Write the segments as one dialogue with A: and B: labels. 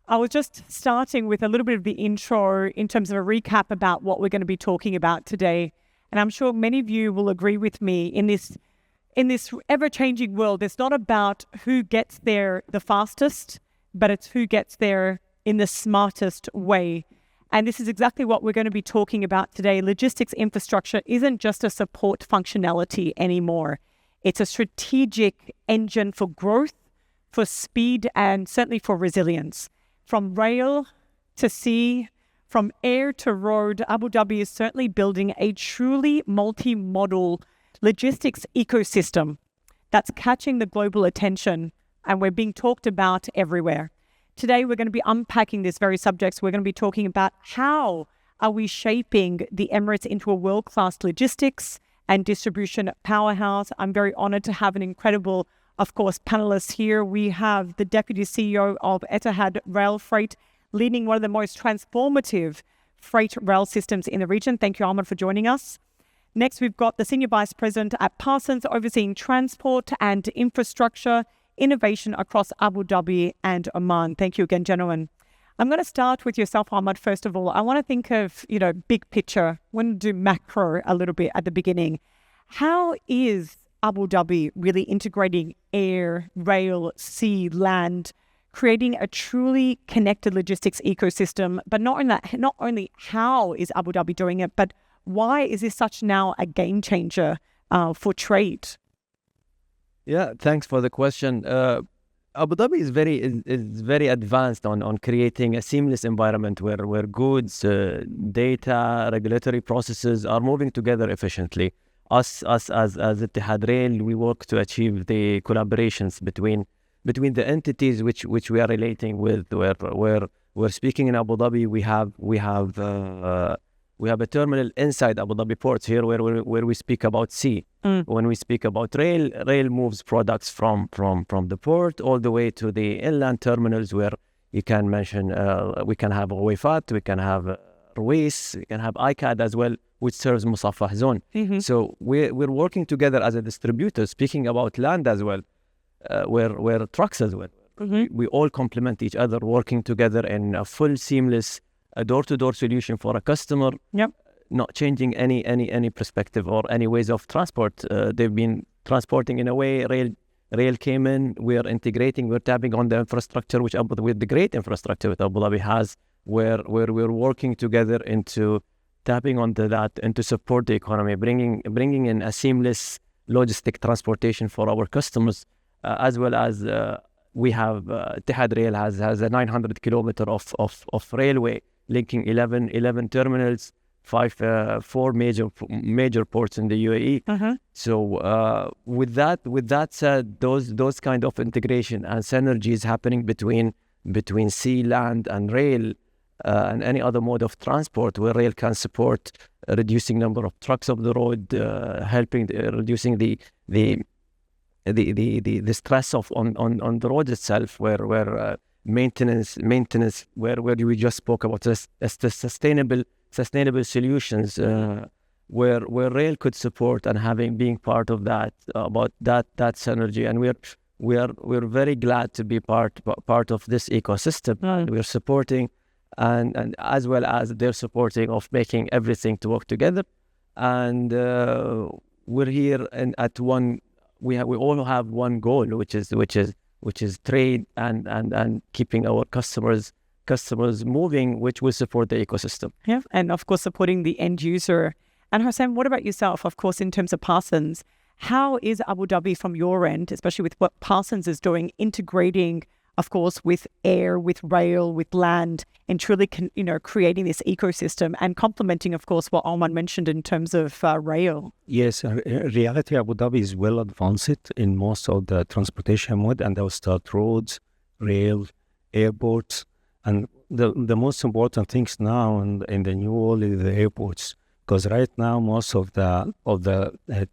A: I was just starting with a little bit of the intro in terms of a recap about what we're going to be talking about today. And I'm sure many of you will agree with me in this ever-changing world. It's not about who gets there the fastest, but it's who gets there in the smartest way. And this is exactly what we're going to be talking about today. Logistics infrastructure isn't just a support functionality anymore. It's a strategic engine for growth, for speed, and certainly for resilience. From rail to sea, from air to road, Abu Dhabi is certainly building a truly multimodal logistics ecosystem that's catching the global attention, and we're being talked about everywhere. Today, we're going to be unpacking this very subject. We're going to be talking about how are we shaping the Emirates into a world-class logistics and distribution powerhouse. I'm very honored to have an incredible, of course, panelists here. We have the Deputy CEO of Etihad Rail Freight, leading one of the most transformative freight rail systems in the region. Thank you, Ahmed, for joining us. Next, we've got the Senior Vice President at Parsons, overseeing transport and infrastructure innovation across Abu Dhabi and Oman. Thank you again, gentlemen. I'm going to start with yourself, Ahmed. First of all, I want to think of, big picture. I want to do macro a little bit at the beginning. How is Abu Dhabi really integrating air, rail, sea, land, creating a truly connected logistics ecosystem? But not only how is Abu Dhabi doing it, but why is this such now a game changer for trade?
B: Yeah, thanks for the question. Abu Dhabi is very advanced on creating a seamless environment where goods, data, regulatory processes are moving together efficiently. Us as Etihad Rail, we work to achieve the collaborations between the entities which we are relating with. Where we're speaking in Abu Dhabi, we have a terminal inside Abu Dhabi ports here where we speak about sea. When we speak about rail moves products from the port all the way to the inland terminals where you can mention, we can have Ruwaifat, we can have Ruwais, we can have ICAD as well, which serves Musawa zone.
A: Mm-hmm.
B: So we're working together as a distributor, speaking about land as well, where trucks as well.
A: Mm-hmm.
B: We all complement each other, working together in a full seamless a door-to-door solution for a customer.
A: Yep.
B: Not changing any perspective or any ways of transport. They've been transporting in a way. Rail came in. We are integrating. We're tapping on the infrastructure with the great infrastructure that Abu Dhabi has, where we're working together into tapping onto that and to support the economy, bringing in a seamless logistic transportation for our customers, as well as we have Etihad Rail has a 900 kilometer of railway linking 11 terminals, 4 major ports in the UAE.
A: Uh-huh.
B: So with that said, those kind of integration and synergies happening between sea, land, and rail, and any other mode of transport, where rail can support reducing number of trucks of the road, helping reducing the stress on the road itself, where maintenance, where we just spoke about the sustainable solutions, where rail could support and being part of that, about that synergy. And we're very glad to be part of this ecosystem.
A: Right.
B: We're supporting and as well as they're supporting of making everything to work together. And we're here and at one. We all have one goal, which is trade and keeping our customers moving, which will support the ecosystem.
A: Yeah, and of course supporting the end user. And Hashemi, what about yourself? Of course, in terms of Parsons, how is Abu Dhabi from your end, especially with what Parsons is doing, integrating, of course, with air, with rail, with land, and truly, creating this ecosystem and complementing, of course, what Oman mentioned in terms of rail?
C: Yes, in reality, Abu Dhabi is well advanced in most of the transportation mode, and they'll start roads, rail, airports, and the most important things now in the new world is the airports, because right now most of the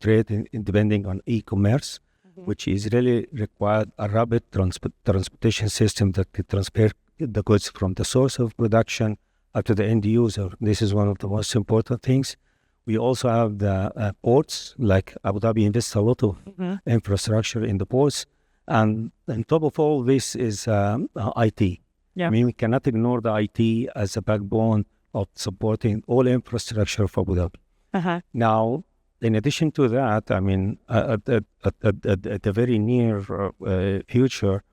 C: trade depending on e-commerce, which is really required a rapid transportation system that could transport the goods from the source of production up to the end user. This is one of the most important things. We also have the ports, like Abu Dhabi invests a lot of infrastructure in the ports. And on top of all this is IT.
A: Yeah.
C: I mean, we cannot ignore the IT as a backbone of supporting all infrastructure for Abu Dhabi.
A: Uh-huh.
C: Now, in addition to that, I mean, at the very near future,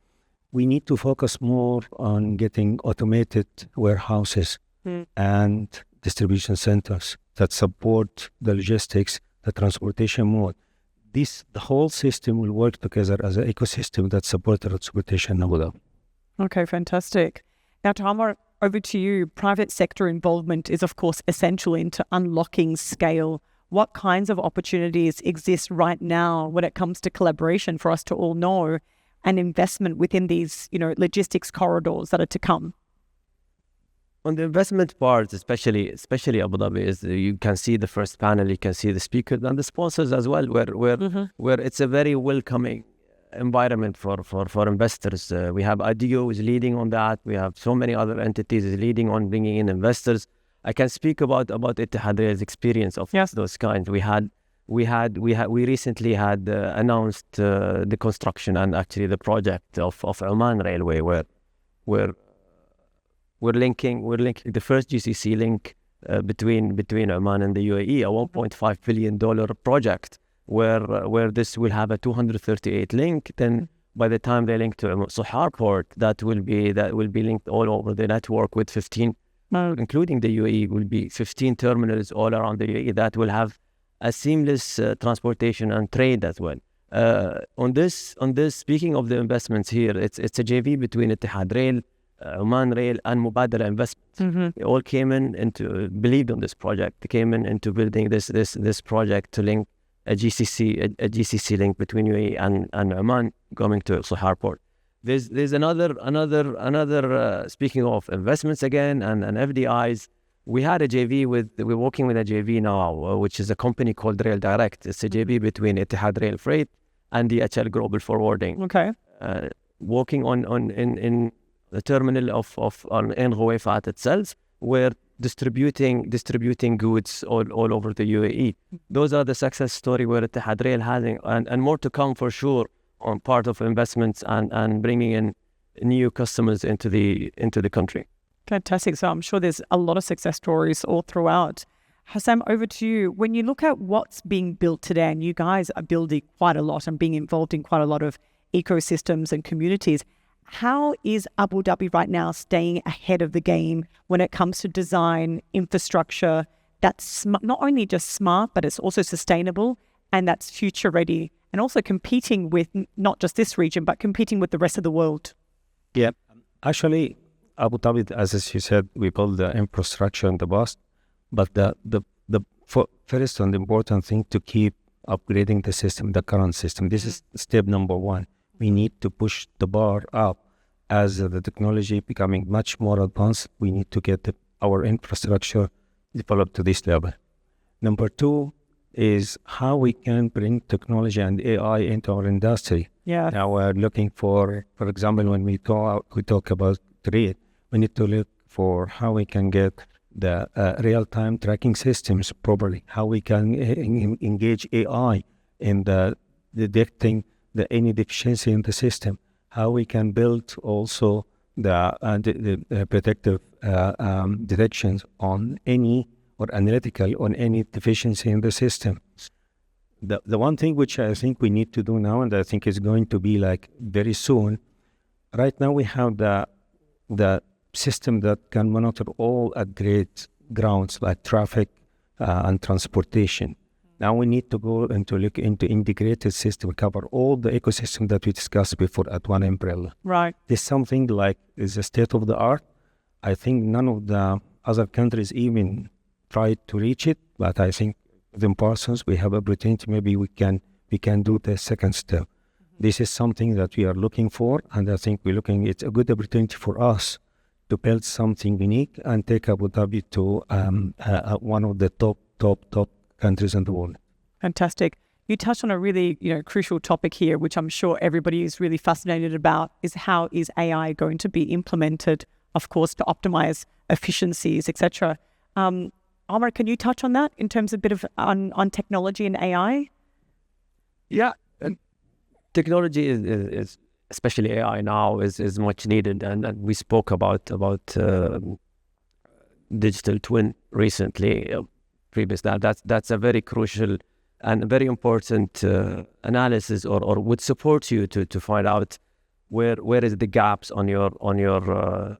C: we need to focus more on getting automated warehouses and distribution centers that support the logistics, the transportation mode. The whole system will work together as an ecosystem that supports the transportation in Abu Dhabi.
A: Okay, fantastic. Now, Tamar, over to you. Private sector involvement is, of course, essential into unlocking scale. What kinds of opportunities exist right now when it comes to collaboration for us to all know, and investment within these, logistics corridors that are to come?
B: On the investment part, especially Abu Dhabi, is you can see the first panel, you can see the speakers and the sponsors as well, where it's a very welcoming environment for investors. We have IDEO is leading on that. We have so many other entities is leading on bringing in investors. I can speak about Etihad Rail's experience of those kinds. We recently had announced the construction and actually the project of Oman Railway, where we're linking the first GCC link between Oman and the UAE, a $1.5 billion project where this will have a 238 link. Then by the time they link to Sohar port, that will be linked all over the network with 15, including the UAE, will be 15 terminals all around the UAE that will have a seamless transportation and trade as well. On this, speaking of the investments here, it's a JV between Etihad Rail, Oman Rail, and Mubadala Investments. They all believed on this project. They came into building this project to link a GCC link between UAE and Oman coming to Sohar port. There's another speaking of investments again and FDIs. We're working with a JV now, which is a company called Rail Direct. It's a JV between Etihad Rail Freight and DHL Global Forwarding.
A: Okay.
B: Working in the terminal in Ruwaifat itself, we're distributing goods all over the UAE. Those are the success story where Etihad Rail having and more to come for sure on part of investments and bringing in new customers into the country.
A: Fantastic. So I'm sure there's a lot of success stories all throughout. Hassam, over to you. When you look at what's being built today, and you guys are building quite a lot and being involved in quite a lot of ecosystems and communities, how is Abu Dhabi right now staying ahead of the game when it comes to design, infrastructure that's not only just smart, but it's also sustainable and that's future ready, and also competing with not just this region, but competing with the rest of the world?
C: Yeah, actually, Abu Dhabi, as you said, we build the infrastructure in the past, but the first and important thing to keep upgrading the system, the current system. This is step number one. We need to push the bar up as the technology becoming much more advanced. We need to get our infrastructure developed to this level. Number two is how we can bring technology and AI into our industry.
A: Yeah.
C: Now we're looking for example, when we talk about trade, we need to look for how we can get the real-time tracking systems properly, how we can engage AI in the detecting any deficiency in the system, how we can build also the predictive detections on any or analytical on any deficiency in the system. The one thing which I think we need to do now, and I think is going to be like very soon, right now we have the system that can monitor all at-grade grounds like traffic and transportation. Now we need to go and to look into integrated system, cover all the ecosystem that we discussed before at one umbrella.
A: Right.
C: This something like is a state of the art. I think none of the other countries even tried to reach it, but I think within Parsons we have opportunity. Maybe we can do the second step. This is something that we are looking for, and I think it's a good opportunity for us to build something unique and take Abu Dhabi to one of the top countries in the world.
A: Fantastic. You touched on a really crucial topic here, which I'm sure everybody is really fascinated about, is how is AI going to be implemented, of course, to optimize efficiencies, etc. Omar, can you touch on that in terms of a bit of on technology and AI?
B: Yeah, technology is especially AI now is much needed. And we spoke about digital twin recently, previous that's a very crucial and very important analysis, or would support you to find out where is the gaps on your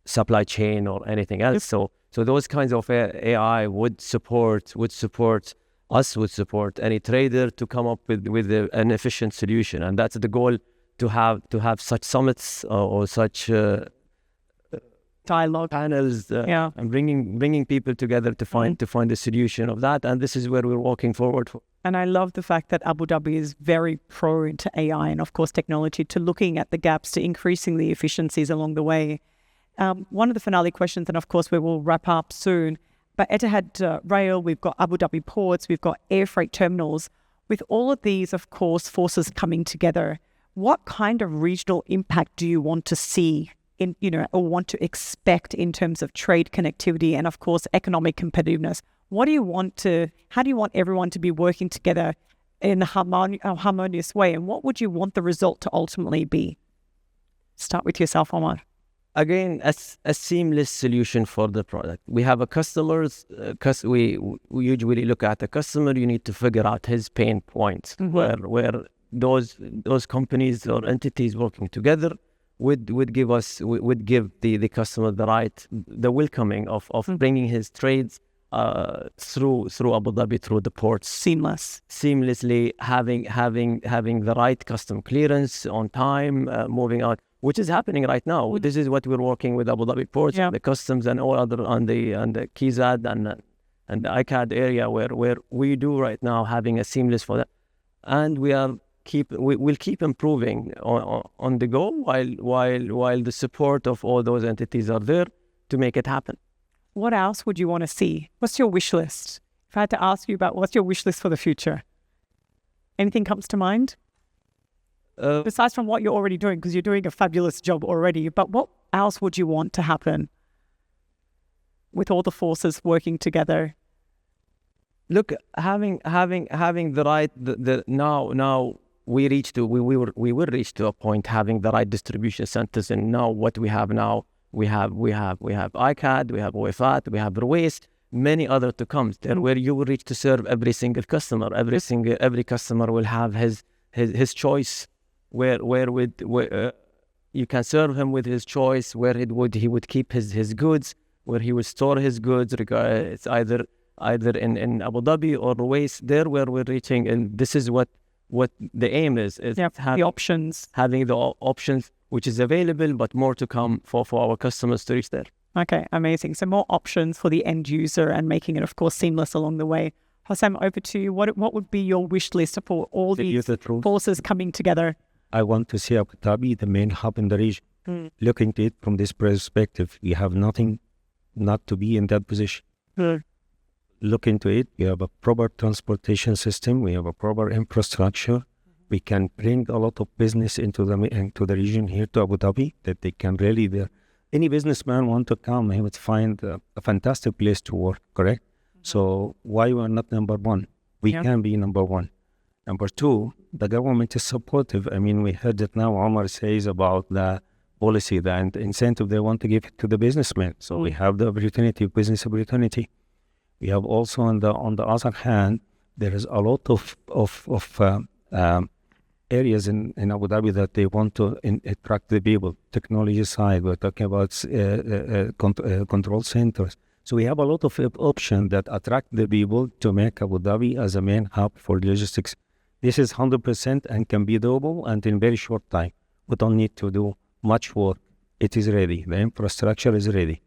B: supply chain or anything else. So those kinds of AI would support us, would support any trader to come up with an efficient solution. And that's the goal, to have such summits or such
A: dialogue
B: panels, and bringing people together to find a solution of that. And this is where we're walking forward for.
A: And I love the fact that Abu Dhabi is very pro into AI and, of course, technology, to looking at the gaps, to increasing the efficiencies along the way. One of the finale questions, and of course we will wrap up soon, but Etihad Rail, we've got Abu Dhabi ports, we've got air freight terminals. With all of these, of course, forces coming together, what kind of regional impact do you want to see in, or want to expect in terms of trade connectivity and, of course, economic competitiveness? How do you want everyone to be working together in a harmonious way? And what would you want the result to ultimately be? Start with yourself, Omar.
B: Again, a seamless solution for the product. We have a customers, we usually look at the customer. You need to figure out his pain points, where those companies or entities working together would give the customer the welcoming of bringing his trades through Abu Dhabi, through the ports, seamlessly, having the right custom clearance on time, moving out, which is happening right now. This is what we're working with Abu Dhabi ports, the customs and all other on the KZAD and the ICAD area, where we do right now, having a seamless for that, and we'll keep improving on the go, while the support of all those entities are there to make it happen.
A: What else would you want to see? What's your wish list? If I had to ask you about what's your wish list for the future, anything comes to mind? Besides from what you're already doing, because you're doing a fabulous job already, but what else would you want to happen with all the forces working together?
B: Look, having the right, now we will reach to a point, having the right distribution centers. And now what we have now, we have ICAD, we have OFAT, we have Ruwais, many other to come there, where you will reach to serve every single customer. Every customer will have his choice, where you can serve him with his choice, where he would keep his goods, where he would store his goods. It's either in Abu Dhabi or Ruwais, there where we're reaching. And this is what the aim is having the options, which is available, but more to come for our customers to reach there.
A: Okay, amazing. So more options for the end user, and making it, of course, seamless along the way. Hassam, over to you. What would be your wish list for all these forces coming together?
C: I want to see Abu Dhabi the main hub in the region. Looking at it from this perspective, we have nothing not to be in that position. Look into it. We have a proper transportation system. We have a proper infrastructure. We can bring a lot of business into the region here to Abu Dhabi, that they can really, any businessman want to come, he would find a fantastic place to work, correct? So why we are not number one? We can be number one. Number two, the government is supportive. I mean, we heard that now Omar says about the policy, the incentive they want to give it to the businessmen. So we have the opportunity, business opportunity. We have also on the other hand, there is a lot of areas in Abu Dhabi that they want to attract the people. Technology side, we're talking about control centers. So we have a lot of options that attract the people to make Abu Dhabi as a main hub for logistics. This is 100% and can be doable, and in very short time. We don't need to do much work. It is ready. The infrastructure is ready.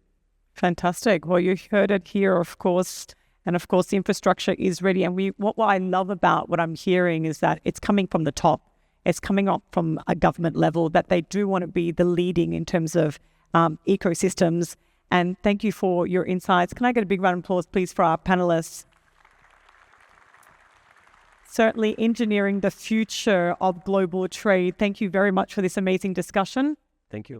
A: Fantastic. Well, you heard it here, of course. And of course, the infrastructure is ready. And what I love about what I'm hearing is that it's coming from the top. It's coming up from a government level, that they do want to be the leading in terms of ecosystems. And thank you for your insights. Can I get a big round of applause, please, for our panelists? Certainly engineering the future of global trade. Thank you very much for this amazing discussion.
B: Thank you.